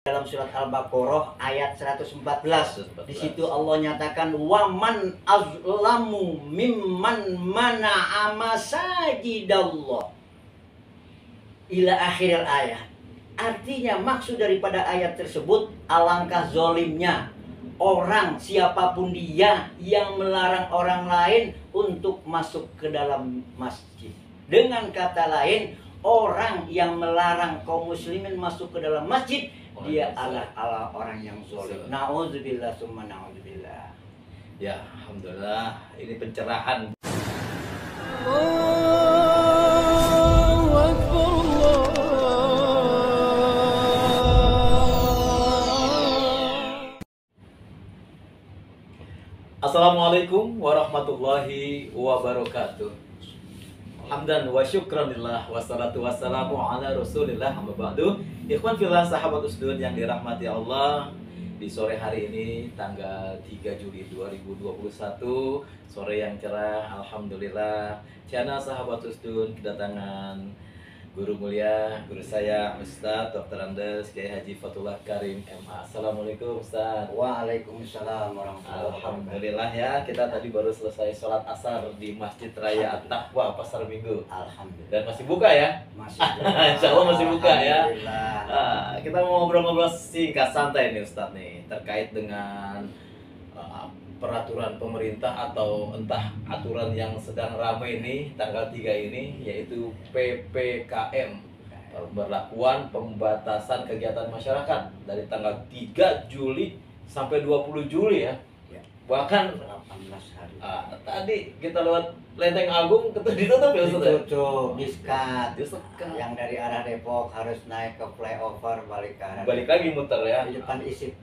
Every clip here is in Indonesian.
dalam surat Al-Baqarah ayat 114. Di situ Allah nyatakan waman azlamu mimman mana'a masajidallah ila akhir ayat. Artinya maksud daripada ayat tersebut, alangkah zolimnya orang siapapun dia yang melarang orang lain untuk masuk ke dalam masjid. Dengan kata lain, orang yang melarang kaum muslimin masuk ke dalam masjid, dia adalah orang yang zalim. Nauzubillah summa nauzubillah. Ya, alhamdulillah ini pencerahan. Assalamualaikum warahmatullahi wabarakatuh. Hamdan wa syukranillah wassalatu wassalamu ala rasulillah amma ba'du. Ikhwan fillah, sahabat usdun yang dirahmati Allah, di sore hari ini tanggal 3 Juli 2021, sore yang cerah, alhamdulillah. Channel sahabat usdun kedatangan guru mulia, guru saya Ustadz Dr. Andes Kiai Haji Fatullah Karim MA. Assalamualaikum Ustadz. Waalaikumsalam warahmatullahi wabarakatuh. Alhamdulillah ya, kita tadi baru selesai sholat asar di Masjid Raya At-Taqwa Pasar Minggu. Alhamdulillah. Dan masih buka ya? Masih. Insya Allah masih buka ya. Alhamdulillah. Kita mau ngobrol-ngobrol singkat santai nih Ustadz nih, terkait dengan peraturan pemerintah atau entah aturan yang sedang ramai ini tanggal 3 ini, yaitu PPKM, pemberlakuan pembatasan kegiatan masyarakat dari tanggal 3 Juli sampai 20 Juli ya. Bahkan 18 hari. Tadi kita lewat Lenteng Agung ditutup ya Ustaz? Ditutup, disekat. Disekat. Yang dari arah Depok harus naik ke flyover balik ke arah Balik lagi muter ya. di depan ISIP.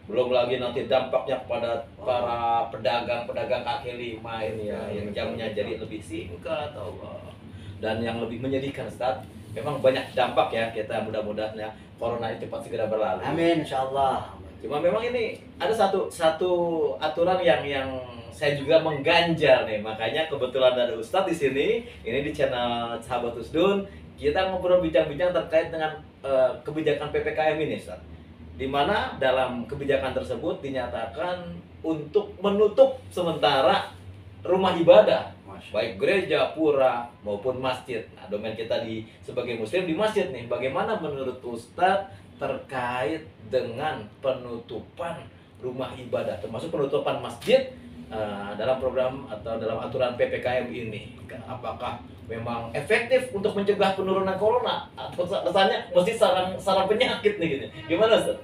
Belum lagi nanti dampaknya kepada para pedagang-pedagang kaki lima ini ya, yang jamnya jadi lebih singkat, Allah. Dan yang lebih menyedihkan Ustaz, memang banyak dampak ya, kita mudah-mudahan ya corona ini cepat segera berlalu. Amin insyaallah. Cuma memang ini ada satu aturan yang saya juga mengganjal nih, makanya kebetulan ada Ustadz di sini, ini di channel Sahabat Usdun, kita ngobrol bincang-bincang terkait dengan kebijakan PPKM ini Ustadz. Di mana dalam kebijakan tersebut dinyatakan untuk menutup sementara rumah ibadah, baik gereja, pura maupun masjid. Nah, domain kita sebagai muslim di masjid nih, bagaimana menurut Ustadz terkait dengan penutupan rumah ibadah, termasuk penutupan masjid dalam program atau dalam aturan PPKM ini? Apakah memang efektif untuk mencegah penurunan corona atau kesannya mesti sarang penyakit nih gitu? Gimana Ustaz?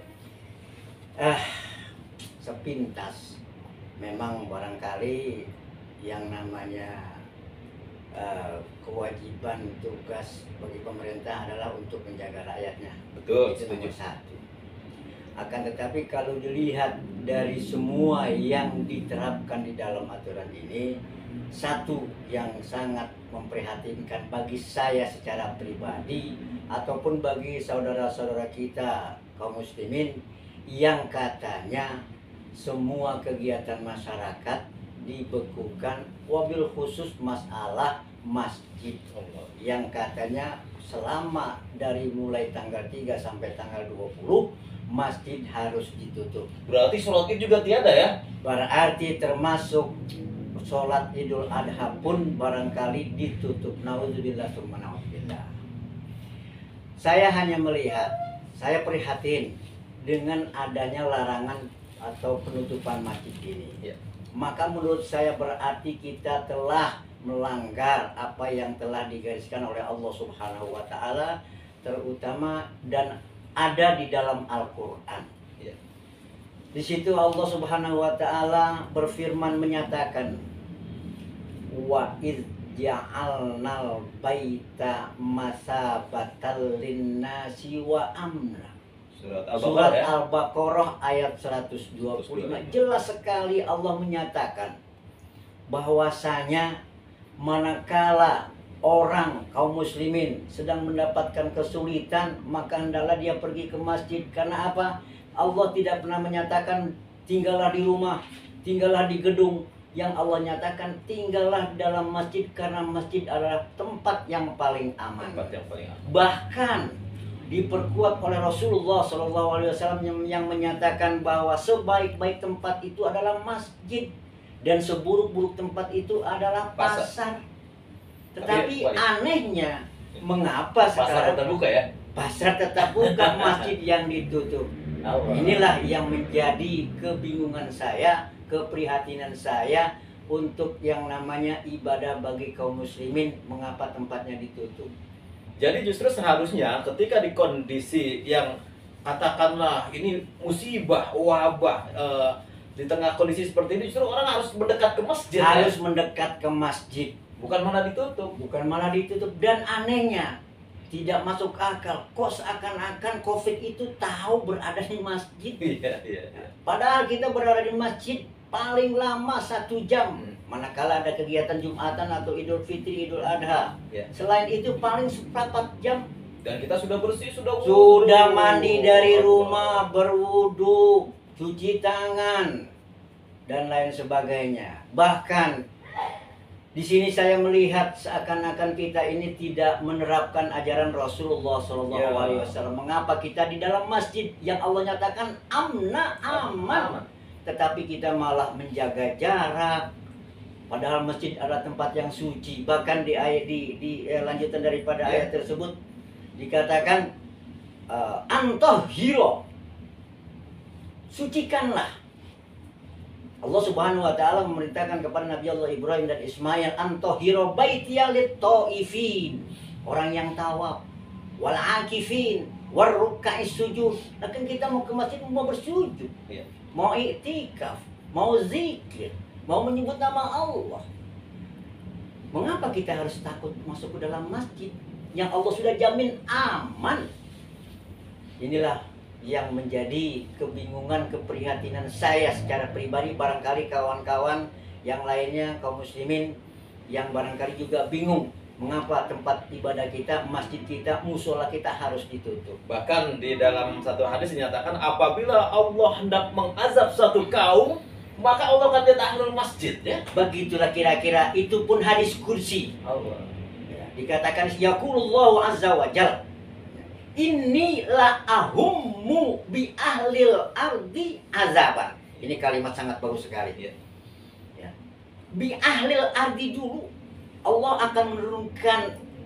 Sepintas memang barangkali yang namanya kewajiban tugas bagi pemerintah adalah untuk menjaga rakyatnya. Betul, itu setuju. nomor satu. Akan tetapi kalau dilihat dari semua yang diterapkan di dalam aturan ini, satu yang sangat memprihatinkan bagi saya secara pribadi ataupun bagi saudara-saudara kita kaum muslimin, yang katanya semua kegiatan masyarakat dibekukan, wabil khusus masalah masjid, yang katanya selama dari mulai tanggal 3 sampai tanggal 20 masjid harus ditutup. Berarti sholat Id juga tiada ya? Berarti termasuk sholat Idul Adha pun barangkali ditutup. Nauzubillah summa nauzubillah. Saya hanya melihat, saya prihatin dengan adanya larangan atau penutupan masjid ini. Ya. Maka menurut saya berarti kita telah melanggar apa yang telah digariskan oleh Allah Subhanahu wa taala, terutama dan ada di dalam Al-Qur'an. Ya. Di situ Allah Subhanahu wa taala berfirman menyatakan wa id ja'alnal baita masabatal linnasi wa amna. Surat Al-Baqarah ayat 125. Jelas sekali Allah menyatakan bahwasanya manakala orang kaum muslimin sedang mendapatkan kesulitan, maka hendaklah dia pergi ke masjid. Karena apa? Allah tidak pernah menyatakan tinggallah di rumah, tinggallah di gedung. Yang Allah nyatakan tinggallah dalam masjid, karena masjid adalah tempat yang paling aman. Tempat yang paling aman. Bahkan diperkuat oleh Rasulullah SAW yang menyatakan bahwa sebaik-baik tempat itu adalah masjid dan seburuk-buruk tempat itu adalah pasar. Tetapi anehnya, mengapa Pasar tetap sekarang buka ya? pasar tetap buka, masjid yang ditutup? Inilah yang menjadi kebingungan saya, keprihatinan saya untuk yang namanya ibadah bagi kaum muslimin, mengapa tempatnya ditutup. Jadi justru seharusnya ketika di kondisi yang katakanlah ini musibah, wabah, di tengah kondisi seperti ini justru orang harus mendekat ke masjid. Harus mendekat ke masjid, bukan malah ditutup. bukan malah ditutup. Dan anehnya, tidak masuk akal, kok seakan-akan COVID itu tahu berada di masjid. Iya. Padahal kita berada di masjid paling lama 1 jam. Manakala ada kegiatan Jumatan atau Idul Fitri, Idul Adha. Ya. Selain itu paling 4 jam. Dan kita sudah bersih, sudah wudu. Sudah mandi dari rumah, berwudu, cuci tangan, dan lain sebagainya. Bahkan di sini saya melihat seakan-akan kita ini tidak menerapkan ajaran Rasulullah SAW. Mengapa kita di dalam masjid yang Allah nyatakan aman, tetapi kita malah menjaga jarak. Padahal masjid adalah tempat yang suci. Bahkan di ayat di lanjutan daripada ayat tersebut dikatakan antahhiro, sucikanlah. Allah Subhanahu wa taala memerintahkan kepada Nabi Allah Ibrahim dan Ismail, antahhiro baitiya lit-taifin, orang yang tawaf, wal akifin, war ruk'is sujud. Bahkan kita mau ke masjid mau bersujud, mau iktikaf, mau zikir, mau menyebut nama Allah. Mengapa kita harus takut masuk ke dalam masjid yang Allah sudah jamin aman? Inilah yang menjadi kebingungan, keprihatinan saya secara pribadi. Barangkali kawan-kawan yang lainnya, kaum muslimin, yang barangkali juga bingung mengapa tempat ibadah kita, masjid kita, musola kita harus ditutup. Bahkan di dalam satu hadis dinyatakan apabila Allah hendak mengazab satu kaum, maka Allah akan lihat ahlul masjid, ya. Begitulah kira-kira, itu pun hadis kursi. Allah. Ya, dikatakan yaqulullahu azza wa jalla, inni la ahummu bi ahlil ardi azaban. Ini kalimat sangat bagus sekali. Ya. Bi ahlil ardi dulu Allah akan menurunkan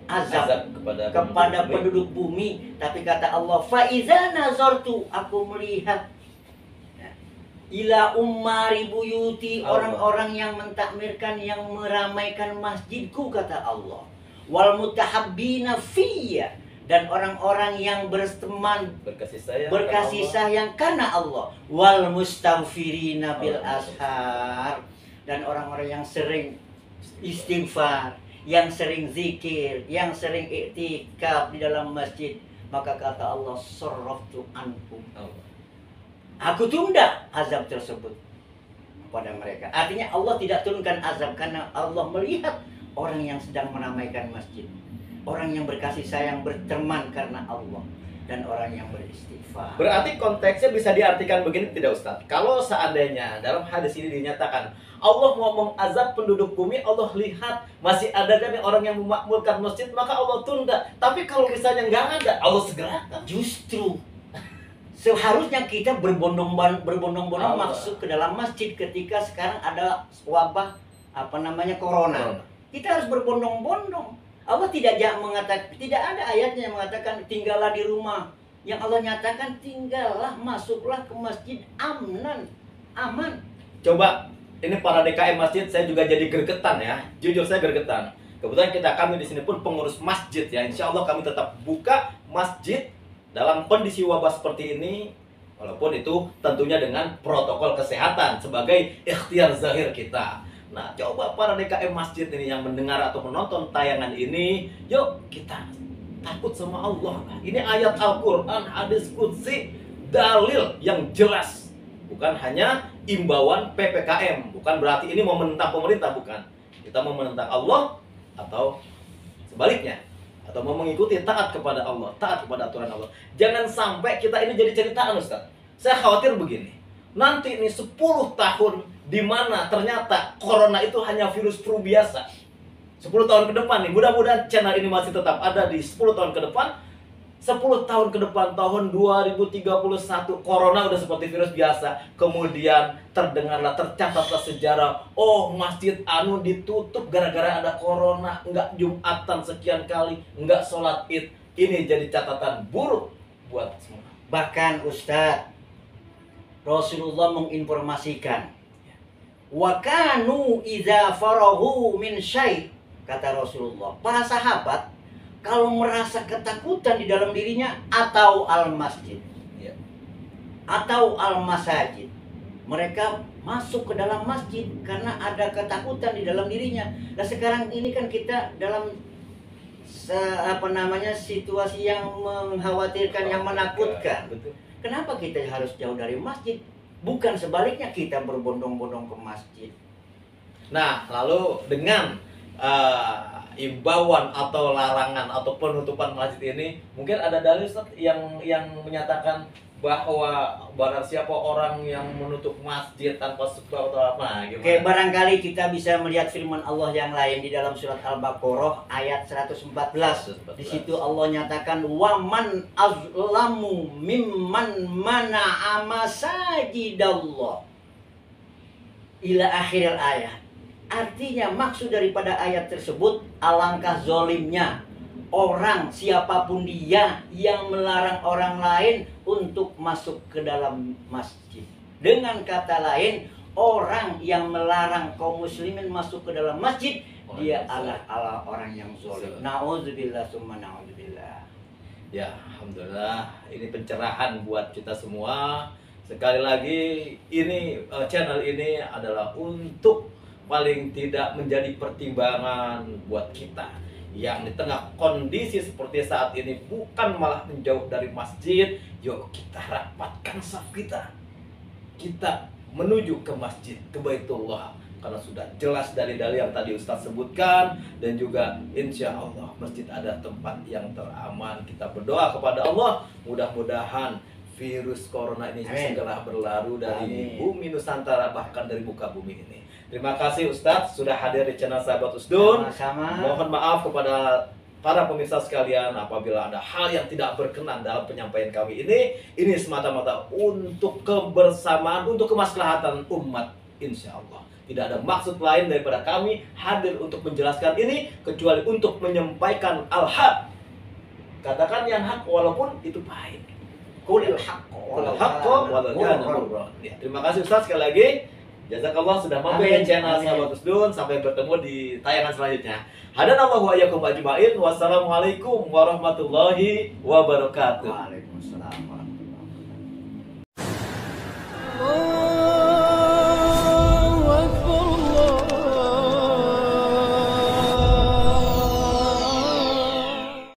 azab kepada penduduk bumi. Tapi kata Allah, fa iza nazartu, aku melihat ila ummari buyuti, orang-orang yang mentakmirkan, yang meramaikan masjidku, kata Allah, wal mutahabbina fiyya, dan orang-orang yang berteman, berkasih sayang karena Allah, wal mustaghfirina bil ashar, dan orang-orang yang sering istighfar, yang sering zikir, yang sering iktikaf di dalam masjid. Maka kata Allah, sarraftu anhum, aku tunda azab tersebut kepada mereka. Artinya Allah tidak turunkan azab karena Allah melihat orang yang sedang meramaikan masjid, orang yang berkasih sayang, berteman karena Allah, dan orang yang beristighfar. Berarti konteksnya bisa diartikan begini tidak Ustaz? Kalau seandainya dalam hadis ini dinyatakan Allah ngomong azab penduduk bumi, Allah lihat masih ada kan orang yang memakmurkan masjid, maka Allah tunda. Tapi kalau misalnya nggak ada, Allah segerakan. Justru seharusnya kita berbondong-bondong masuk ke dalam masjid ketika sekarang ada wabah corona. Kita harus berbondong-bondong. Allah tidak mengatakan, tidak ada ayatnya yang mengatakan tinggallah di rumah. Yang Allah nyatakan tinggallah, masuklah ke masjid aman. Coba ini para DKM masjid, saya juga jadi gregetan ya. Jujur saya gregetan. Kebetulan kami di sini pun pengurus masjid ya. Insya Allah kami tetap buka masjid dalam kondisi wabah seperti ini, walaupun itu tentunya dengan protokol kesehatan sebagai ikhtiar zahir kita. Nah, coba para DKM masjid ini yang mendengar atau menonton tayangan ini, yuk kita takut sama Allah. Ini ayat Al-Quran, hadis qudsi, dalil yang jelas. Bukan hanya imbauan PPKM, bukan berarti ini mau menentang pemerintah, bukan. Kita mau menentang Allah atau sebaliknya, atau mau mengikuti taat kepada Allah, taat kepada aturan Allah. Jangan sampai kita ini jadi ceritaan, Ustaz. Saya khawatir begini, nanti ini 10 tahun di mana ternyata corona itu hanya virus flu biasa. 10 tahun ke depan nih, mudah-mudahan channel ini masih tetap ada di 10 tahun ke depan. 10 tahun ke depan, tahun 2031, corona udah seperti virus biasa. Kemudian terdengarlah, tercatatlah sejarah, oh masjid anu ditutup gara-gara ada corona, nggak Jumatan sekian kali, nggak sholat id. Ini jadi catatan buruk buat semua. Bahkan Ustadz, Rasulullah menginformasikan, wa kanu idza farahu min syai', kata Rasulullah, para sahabat kalau merasa ketakutan di dalam dirinya atau al-masjid, Ya. atau al-masajid, mereka masuk ke dalam masjid karena ada ketakutan di dalam dirinya. Nah sekarang ini kan kita dalam situasi yang mengkhawatirkan, yang menakutkan. Betul. Kenapa kita harus jauh dari masjid? Bukan sebaliknya kita berbondong-bondong ke masjid. Nah, lalu dengan imbauan atau larangan atau penutupan masjid ini, mungkin ada dalil Ustaz yang menyatakan bahwa barang siapa orang yang menutup masjid tanpa sebab atau apa, gimana? Oke, barangkali kita bisa melihat firman Allah yang lain di dalam surat Al-Baqarah ayat 114. Di situ Allah nyatakan, waman azlamu mimman mana'a masajidallah ila akhiril ayat. Artinya maksud daripada ayat tersebut, alangkah zolimnya orang, siapapun dia, yang melarang orang lain untuk masuk ke dalam masjid. Dengan kata lain, orang yang melarang kaum muslimin masuk ke dalam masjid, dia adalah orang yang zolim. Na'udzubillah summa na'udzubillah. Ya, alhamdulillah, ini pencerahan buat kita semua. Sekali lagi, ini channel ini adalah untuk paling tidak menjadi pertimbangan buat kita yang di tengah kondisi seperti saat ini, bukan malah menjauh dari masjid. Yuk kita rapatkan saf kita menuju ke masjid, ke Baitullah, karena sudah jelas dari dalil yang tadi Ustaz sebutkan, dan juga insya Allah masjid ada tempat yang teraman. Kita berdoa kepada Allah, mudah-mudahan virus corona ini segera berlalu dari bumi Nusantara, bahkan dari muka bumi ini. Terima kasih Ustadz sudah hadir di channel Sahabat Usdun. Sama-sama. Mohon maaf kepada para pemirsa sekalian apabila ada hal yang tidak berkenan dalam penyampaian kami ini. Ini semata-mata untuk kebersamaan, untuk kemaslahatan umat, insya Allah. Tidak ada maksud lain daripada kami hadir untuk menjelaskan ini, kecuali untuk menyampaikan al-haq. Katakan yang hak walaupun itu pahit. Qulil haqqo walau kana murran. Ya, terima kasih Ustaz sekali lagi. Jazakallah sudah mampir di channel Sahabat Usdun. Sampai bertemu di tayangan selanjutnya. Hadanallahu wa iyyakum ajmain. Wassalamualaikum warahmatullahi wabarakatuh. Waalaikumsalam.